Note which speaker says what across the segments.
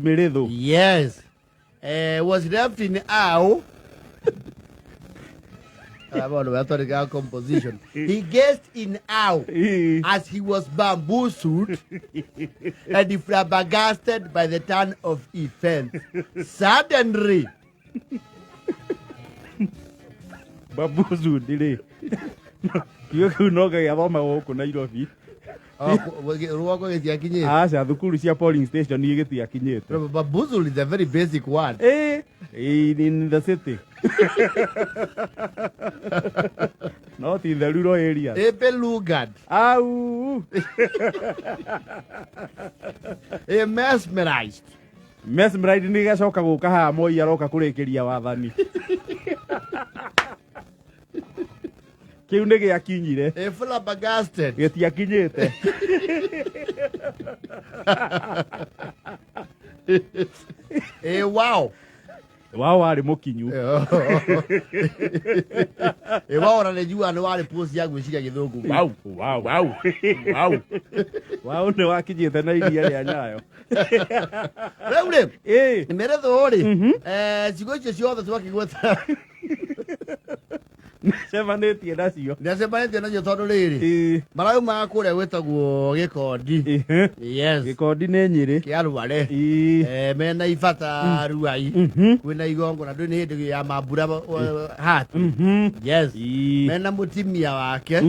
Speaker 1: Mirithu.
Speaker 2: Yes. Was left in Ao. Composition. He guessed in Ao as he was bamboozled and flabbergasted by the turn of events. Suddenly.
Speaker 1: Bamboozled, did he? You could not get about my walk on Nairobi. Asa thukuru cia polling station ni gitia kinyete.
Speaker 2: Bamboozle is a very basic word.
Speaker 1: In the city. Not in the rural area.
Speaker 2: Ebelugad.
Speaker 1: Au.
Speaker 2: Mesmerized.
Speaker 1: Mesmerized ni gacoka guka ha Moi aroka kurekeria wathani. Kiu ni giakinyire.
Speaker 2: Flabbergasted.
Speaker 1: Gitia kinyete.
Speaker 2: Wow.
Speaker 1: Wow, ari mukinyu.
Speaker 2: Wow, anajua ni wale post yangu ishika githungu. Wow.
Speaker 1: Wow, ni wakinyete na iria ria nyayo.
Speaker 2: Reule. Mirithu ori. Cigo icio ciothe twakigweta.
Speaker 1: Semanĩtie nacio.
Speaker 2: Nĩacemanĩtie nacio tondũ rĩrĩ marauma kũrĩa gwĩtagwo Gikondi. Yes.
Speaker 1: Gikondi nĩ Nyĩrĩ.
Speaker 2: Kĩa Ruai. Mena ibata Ruai. Kwĩna igongo na ndũĩ nĩ hĩndĩ ya mambura hati. Yes. Mena mũtimia wake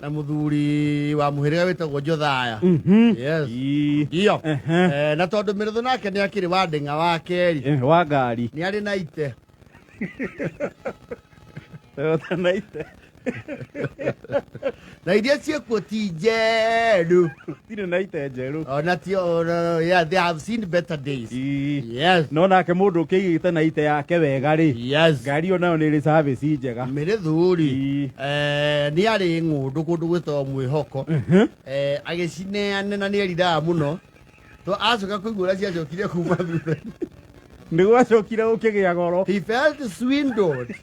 Speaker 2: na mũthuri wa mũhĩrĩga wĩtagwo Jothaya. Yes. Iyo. Na tondũ Mirithu nake nĩ akĩrĩ wa ndeng'a wa kerĩ.
Speaker 1: Wa ngari.
Speaker 2: Nĩ arĩ na ite. Na iria ciekuo ti njeru.
Speaker 1: Tire na ite njeru.
Speaker 2: Ona ti yeah, they have seen better days. Yes.
Speaker 1: No nake mundu ukigite na ite yake wega ri.
Speaker 2: Yes.
Speaker 1: Ngari ona ni ri service njega.
Speaker 2: Mirithu ri ni ari ngundu kundu gwito mwihoko. Agicineane na ni erida muno. To acoka kuigura cia cokire kuma thutha.
Speaker 1: Nĩgwacokire ũkĩgĩa goro.
Speaker 2: He felt swindled.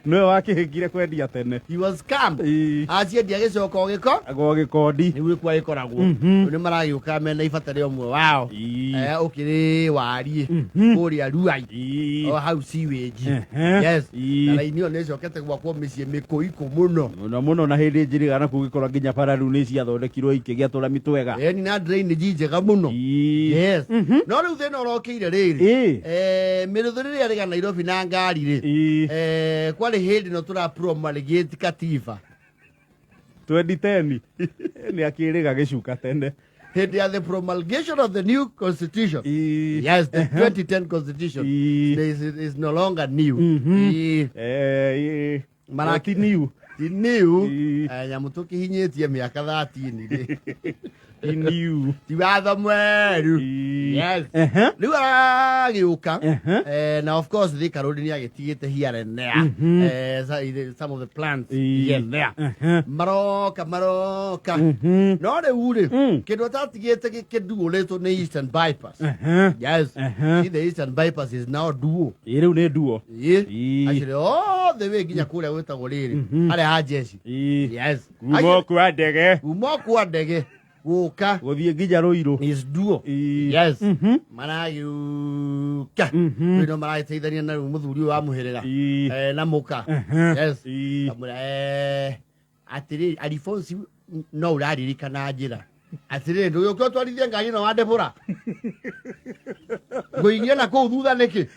Speaker 1: Nĩwe wakĩhĩngire kwendia tene.
Speaker 2: He was scammed. Aciendia gĩcoko gĩko.
Speaker 1: Agwo Gikondi.
Speaker 2: Nĩguo kwa gĩkoragwo. Nĩ maragĩũka mena ibata rĩa ũmwe wao. Ũkĩrĩ wariĩ. Kũrĩa Ruai. O hau sewage. Yes. Na raini ĩyo nĩĩcokete gwakwo mĩciĩ mĩkũikũ mũno.
Speaker 1: Mũno na hĩndĩ njĩrĩgana gũgĩkorwo nginya bara rĩu nĩciathondekirwo ikĩgĩa tũrami twega.
Speaker 2: Eni na drainage njega mũno. Yes. No rĩu thĩna ũrokĩire rĩrĩ. Mirithu rĩrĩa arĩga Nairobi na ngari rĩ. Kwarĩ hĩndĩ no tũra-promulgate katiba.
Speaker 1: 2010 nĩ akĩrĩga gĩcuka tene.
Speaker 2: Hĩndĩ ya the promulgation of the new constitution. Yes, the 2010 constitution is no longer new.
Speaker 1: Marati new.
Speaker 2: New. Nyamu tũkĩhinyĩtie mĩaka 13 rĩ.
Speaker 1: New.
Speaker 2: Ti watho mweru. Yes. Rĩu aragĩũka. Now of course Thika Road nĩ agĩtigĩte here and there. Some of the plants here and there. Maroka. No rĩu rĩ kĩndũ atatigĩte gĩkĩduũrĩtwo nĩ Eastern Bypass. Yes. See, the Eastern Bypass is now duo.
Speaker 1: Rĩu nĩ duo.
Speaker 2: Actually all the way nginya kũrĩa gwĩtagwo rĩrĩ. Harĩa ha jeshi. Yes.
Speaker 1: Kuma kwa ndege.
Speaker 2: Kuma kwa ndege. Guka
Speaker 1: gũthiĩ nginya Rũirũ
Speaker 2: is duo. Yes. Maragĩũka no maragĩteithania na mũthuri wa mũhĩrĩga na mũka. Yes. Atĩrĩ Alphonse no ũraririkana njĩra. Atĩrĩ ndũgĩũka ũtwarithie ngari ĩno wa ndebũra. Ngũigie na kũu thutha nĩkĩ?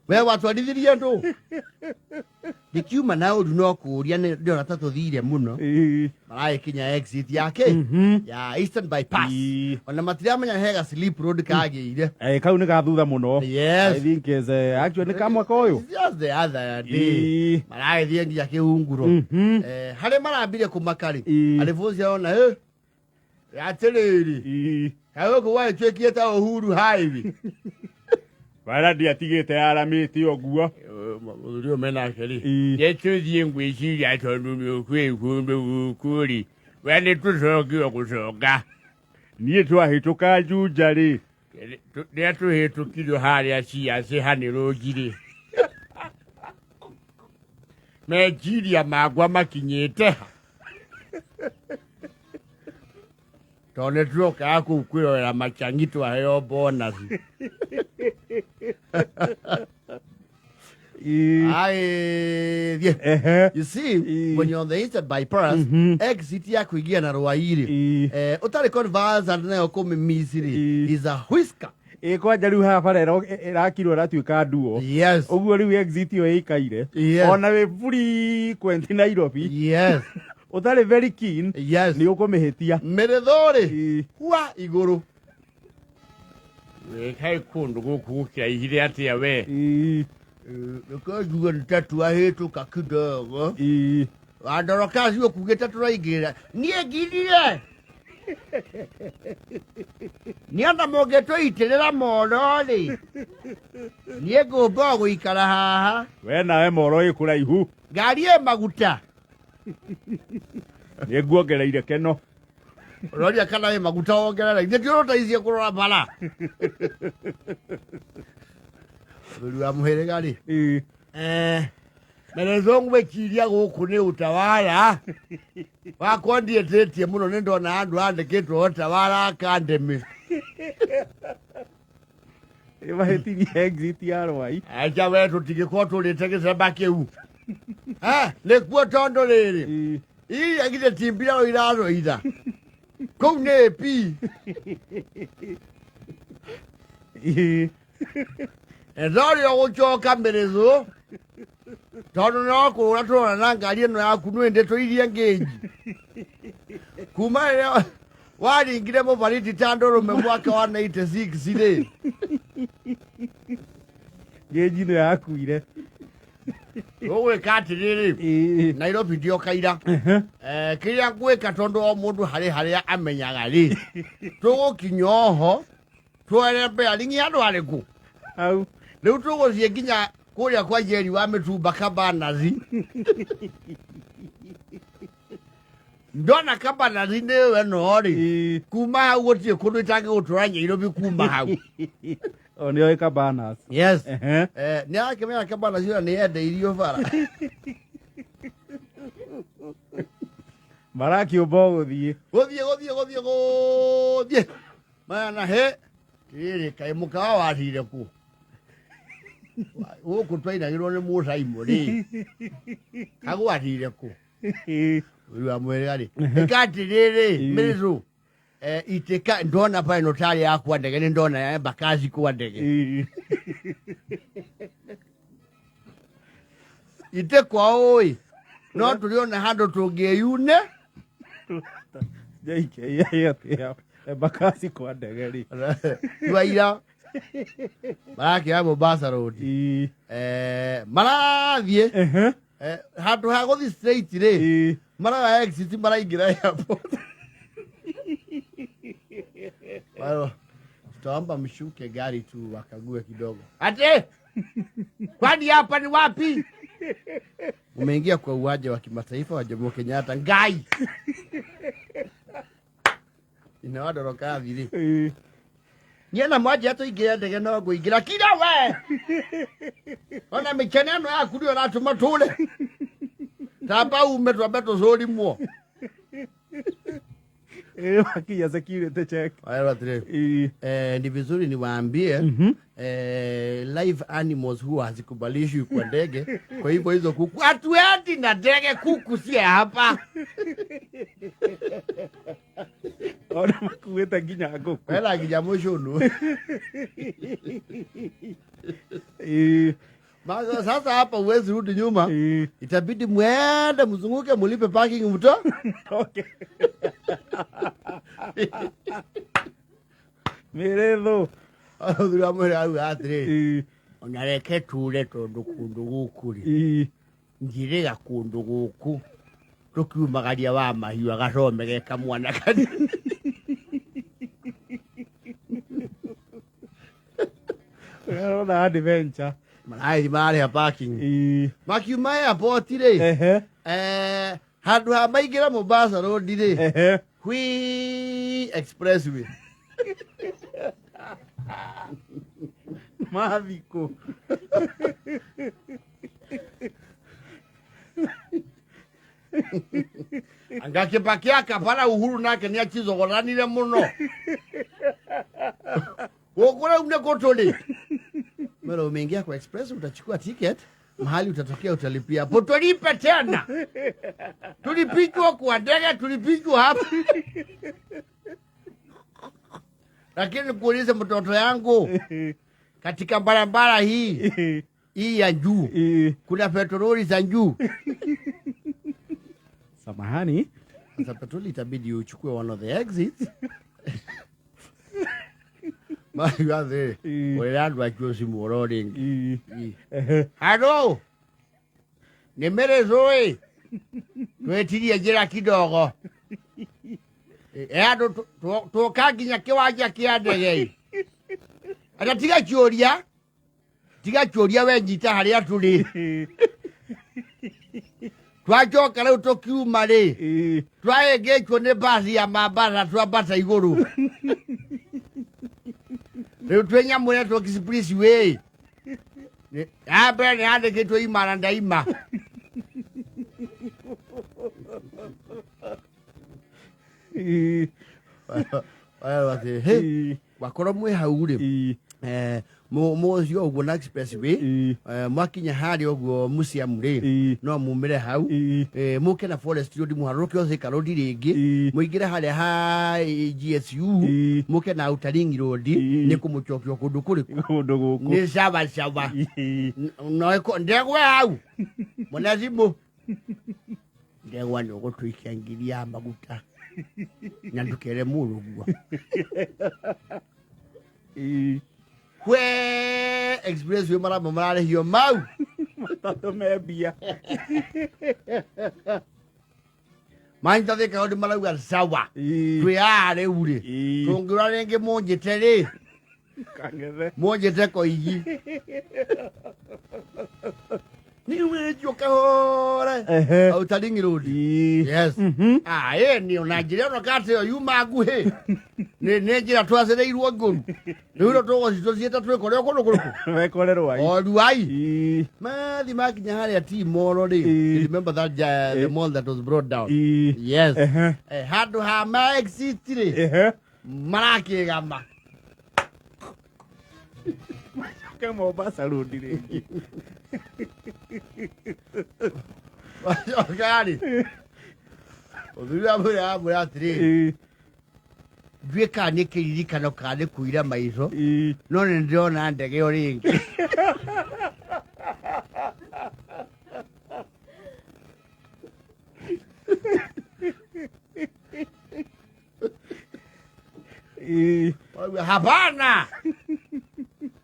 Speaker 2: We watwarithirie ndũ. Ndikiuma na ũndũ no kũũria ndĩrona ta tũthire mũno. Maragĩkinya exit yake ya Eastern Bypass. Ona matiramenya hega slip road kagĩire.
Speaker 1: Kau nĩ gathutha mũno.
Speaker 2: Yes.
Speaker 1: I think is actually nĩ ka mwaka ũyũ.
Speaker 2: Just the other day. Maragĩthiĩ nginya kĩhunguro. Harĩa marambire kũmakari. Alphonse ona atĩrĩrĩ. Kagũkũ gwagĩtuĩkire ta Uhuru Highway.
Speaker 1: Bara ndiatigĩte aramĩte ũguo.
Speaker 2: Mũthuri ũyũ menake rĩ. Nĩtũthiĩ ngwĩciria tondũ nĩũkwĩkũndũ gũkũ rĩ. We nĩtũcokire gũcoka.
Speaker 1: Niĩ twahĩtũka Juja rĩ.
Speaker 2: Rĩrĩa tũhĩtũkire harĩa ciaci hanĩrũngi rĩ. Meciria makwa makinyĩte ha. tone tuoka aku kwirorera machangitu aheo bonus. You see, when you're on the inside bypass, exit ya kuingia na Ruai utari converse and nayo come Misiri is a whisker.
Speaker 1: Kwanja riu haha bara irakirwo ratuika nduo.
Speaker 2: Yes.
Speaker 1: Uguo riu exit yo ikaire. Ona we frequent Nairobi.
Speaker 2: Yes.
Speaker 1: Utari very keen.
Speaker 2: Yes.
Speaker 1: Ni ukumihitia.
Speaker 2: Mirithu kwa iguru. We kai kundu guku kia ihire atia we. Nikajuga nitatua hetu kakidogo. Andorokazi yo kugeta turaigira. Nie gidire. Nianda mogeto iterera morori. Nie gomba guikara haha.
Speaker 1: We nawe moro ikura ihu.
Speaker 2: Ngari maguta.
Speaker 1: Ni guongereire keno.
Speaker 2: Roria kana we maguta ongerera. Ndio taizie kurora bala. Ruai muherega ri. Menezongu wekiria guku ni utawala. Wakondi etetie muno nendo na andu andikitwo utawala academy.
Speaker 1: Bahetirie exit ya Ruai.
Speaker 2: Acha we tutigiko tulitegeza bakiu. Lekuo tondo riri. Ii agire timbira ro iraro ida. Kou ne pi. Ezori oguchoka Mirithu. Tondo no kura tona na ngari eno yaku nwende twirie ngeji. Kuma leo wali ngire mo bariti tandoro mwaka wa 96 ire.
Speaker 1: Ngeji no yakuire.
Speaker 2: Owe kati riri. Nairobi ndio kaira. Kiria gweka tondo o mundu hari amenyaga ri. Tugukinyoho. Twerebe alingi andu ariku.
Speaker 1: Au.
Speaker 2: Riu tuguthie nginya kuria kwa Jeri wa mitumba kabanazi. Ndona kabanazi newe nori. Kuma hau gutie kundu itangi gutura Nairobi kuma hau.
Speaker 1: O ni oi kabanas.
Speaker 2: Yes. Ni akimenya kabanazi ni ende irio bara.
Speaker 1: Maraki obo guthie.
Speaker 2: Gothie. Mana he. Riri kai mukawa wathire ku. Guku twainagirwo ni musaimo ri. Agwathire ku. Ruai mwega ri. Ikati riri Mirithu. Iteka ndona pa notari yakwa ndege ni ndona ya bakazi kwa ndege. Itekwa oi. No tuliona hando tugeyune.
Speaker 1: JKIA ya bakazi kwa ndege ri.
Speaker 2: Waira. Baraki ya Mombasa road. Marathie. Hatu haguthi straight ri. Mara exit maraingira airport. Wao tutaomba mshuke gari tu wakague kidogo. Ate! Kwani hapa ni wapi? Umeingia kwa uwanja wa kimataifa wa Jomo Kenyatta. Ngai. Inawadoroka vile. Niena mwaje hata ingia ndege no guingira kira we. Ona micheneno ya kurio na tumatule. Tamba umetwa zori muo.
Speaker 1: Wakia security check.
Speaker 2: Ayo atre. Ni vizuri niwaambie live animals huwa hazikubalishwi kwa ndege. Kwa hivyo hizo kuku hatuendi na ndege, kuku si hapa.
Speaker 1: Ona makueta nginya nguku.
Speaker 2: Wela nginya mushunu. Maza sasa hapa uwezi rudi nyuma. Itabidi mwende mzunguke mulipe parking mto.
Speaker 1: Okay. Mirithu.
Speaker 2: Ruai mwega au atri. Onareke ture tondu kundu guku ri. Njira kundu guku. Tukiumagaria wa mahiu agacome geka mwana kani.
Speaker 1: Ona adventure.
Speaker 2: Malai mari ya parking. Makiuma airport ri. Handu ha maigira Mombasa road ri. Hui expressway.
Speaker 1: Maviko.
Speaker 2: Angakipakia kapara Uhuru nake ni achizogoranire muno. Wokora unekotole. Mero umeingia kwa express utachukua ticket, mahali utatokea utalipia. Hapo tulipe tena. Tulipigwa kwa ndege, tulipigwa hapa. Lakini kuulize mtoto yangu katika barabara hii ya juu kuna petroli za juu.
Speaker 1: Samahani.
Speaker 2: Sasa petroli itabidi uchukue one of the exits. Mawe welandu achosi morning. Halo. Nimerezoe. Twetirie njira kidogo. Ado tukaginya kiwanja kia ndege. Ata tiga kioria we nyita haria turi. Twajoka rĩu tũkiuma rĩ twaengĩtwo nĩ mbaci ya mambara twambata igũrũ rĩu twĩnyamũretwo Express Way ya mbere nĩ yandĩkĩtwo imara ndaima wakorwo mwĩ hau rĩ Mozi oguo na Expressway mwakinya hari oguo museum ri no mumire hau muke na Forest Road muharuke Thika Road ringi muingire hari ha GSU muke na Outer Road ni kumuchokio kundu kuriku ni shaba no ko ndegwe hau munazimu ndegwa ni gutwikiangiria maguta nyandukere muruguo Kwe Expressway marare hiyo mau
Speaker 1: Matato mebia
Speaker 2: Manta de ka odi malaga sawa Kwe are uri Tungura renge monjete ri
Speaker 1: Kangere
Speaker 2: monjete ko igi Ni umejoka hora Outer Road Yes ni onajire no kate yo yumaguhe ni njira twacereirwo nguru riu togo citociete twikore kundu kuruku
Speaker 1: wekore Ruai
Speaker 2: Ruai mathi makinya haria timoro ri remember that the mall that was brought down yes handu ha ma exit ri marakigama
Speaker 1: kama Mombasa Road ri
Speaker 2: Gari Othura mura mura atiri Dwika ni kiririkano kane kuira maizo no ni ndona ndege oringi Hapana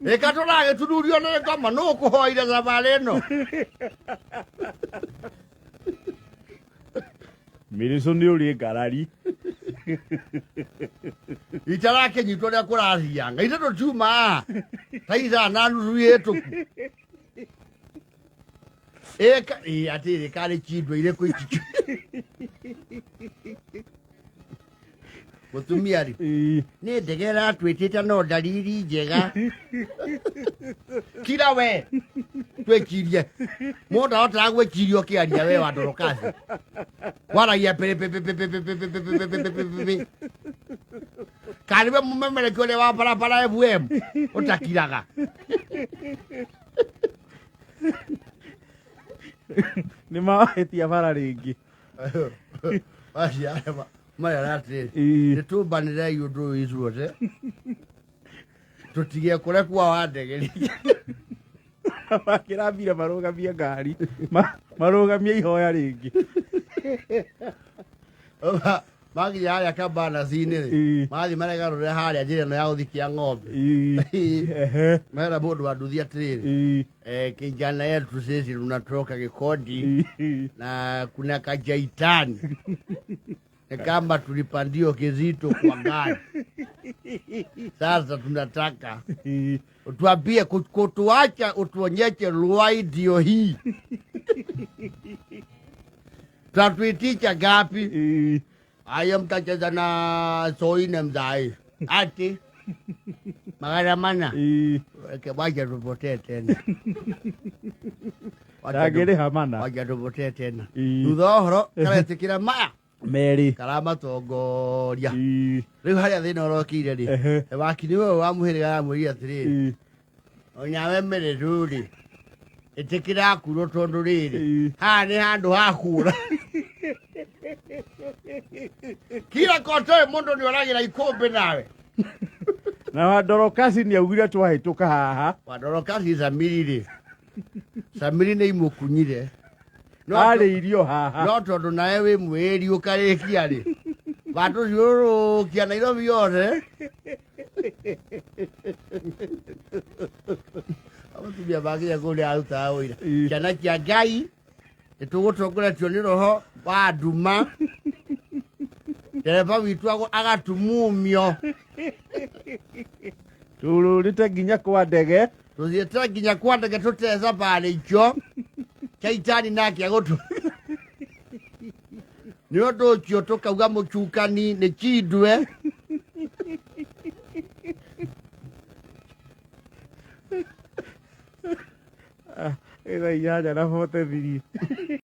Speaker 2: Ekatonage tudurio ne kama no kuhoira zabaleno
Speaker 1: Mirithu ni uri ngarari
Speaker 2: Itarake nyitwo ria kurahianga itato tuma taiza nanu yetu Eka atire kale chidwe ile ko ichichu Mutumiari ni ndegera twitite no dalili njega Kira we twekirie Moda ota gwekirio kiaria we wadorokazi Wala ya pepe Karibe mumemele kole wa para FM utakiraga
Speaker 1: ni mahetia bara ringi
Speaker 2: Basi hapa maya rate ni tubanire yundu izuote tutige kure kwa wandege
Speaker 1: bakirambire marugamie ngari marugamie ihoya ringi
Speaker 2: Magi ya kabana zine mali marega rore haria njira no ya uthikia ng'ombe mera bodu aduthia triri kijana yetu sisi tunatoka Gikondi na kuna kajaitani kama tulipandio kizito kwa gari sasa tunataka utuambie kutuacha utuonyeshe Ruai ndio hii tatuiticha gapi Aya mtacheza na soine mzai ati magara mana ke waje tupotee tena
Speaker 1: Agithii hamana
Speaker 2: waje tupotee tena Thutha horo kare tikira maya
Speaker 1: Meri.
Speaker 2: Karama tongoria. Riu haria thina urokire ri. Wakiri we wa muhiriga ya mwiri atiriri. Onyawe Mirithu ri. Itikira kuro tondu riri. Ha ni handu ha kura. Kila kotoe mundu ni oragira ikombe nawe.
Speaker 1: Na Wadorokasi ni augire twahituka haha.
Speaker 2: Wadorokasi Samiri. Samiri ni imukunyire.
Speaker 1: Ari irio haha.
Speaker 2: No tondu nawe wi mwiri ukarikia ri. Watu yoro kia Nairobi yothe. Abatumia bagia kule auta oira. Kiana kia Ngai. Nitugutongoretio ni roho wa nduma. Dereva witu agatumumio.
Speaker 1: Tururite nginya kwa ndege.
Speaker 2: Tuthiete nginya kwa ndege tuteza bale icio. Kaitani nake agotu. Ni undu ucio tukauga mucukani ni Chindwe.
Speaker 1: Ira inyanya na 43.